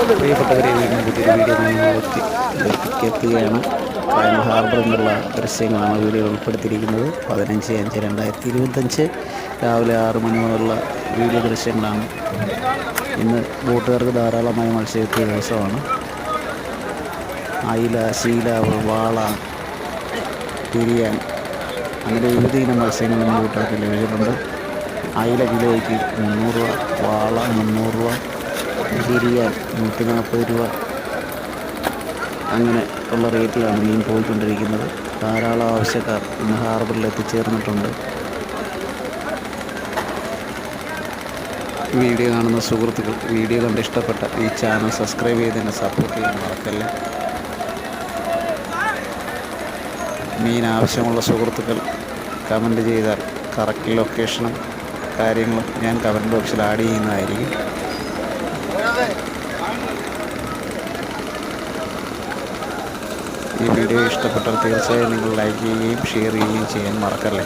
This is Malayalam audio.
പ്രിയപ്പെട്ടവരെ, വീണ്ടും പുതിയൊരു വീഡിയോ എത്തുകയാണ്. കായൽ ഹാർബറിൽ നിന്നുള്ള ദൃശ്യങ്ങളാണ് വീഡിയോയിൽ ഉൾപ്പെടുത്തിയിരിക്കുന്നത്. 15/5/2025 രാവിലെ 6 മണി മുതലുള്ള വീഡിയോ ദൃശ്യങ്ങളാണ്. ഇന്ന് ബോട്ടുകാർക്ക് ധാരാളമായി മത്സ്യമെത്തിയ ദിവസമാണ്. അയില, ശീല, വാള, തിരിയാൻ അങ്ങനെ വിവിധ ഇനം മത്സ്യങ്ങളും ബോട്ടുകാർക്ക് ലഭിച്ചിട്ടുണ്ട്. അയില കിലോയ്ക്ക് 300 രൂപ, വാള 300 രൂപ, തിരിയാൻ 140 രൂപ, അങ്ങനെ ഉള്ള റേറ്റിലാണ് മീൻ പോയിക്കൊണ്ടിരിക്കുന്നത്. ധാരാളം ആവശ്യക്കാർ ഇന്ന് ഹാർബറിൽ എത്തിച്ചേർന്നിട്ടുണ്ട്. വീഡിയോ കാണുന്ന സുഹൃത്തുക്കൾ വീഡിയോ കണ്ട് ഇഷ്ടപ്പെട്ട ഈ ചാനൽ സബ്സ്ക്രൈബ് ചെയ്ത് തന്നെ സപ്പോർട്ട് ചെയ്യാൻ മറക്കല്ല. മീൻ ആവശ്യമുള്ള സുഹൃത്തുക്കൾ കമൻറ്റ് ചെയ്താൽ കറക്റ്റ് ലൊക്കേഷനും കാര്യങ്ങളും ഞാൻ കമൻറ്റ് ബോക്സിൽ ആഡ് ചെയ്യുന്നതായിരിക്കും. ഈ വീഡിയോ ഇഷ്ടപ്പെട്ടാൽ തീർച്ചയായും നിങ്ങൾ ലൈക്ക് ചെയ്യുകയും ഷെയർ ചെയ്യുകയും ചെയ്യാൻ മറക്കല്ലേ.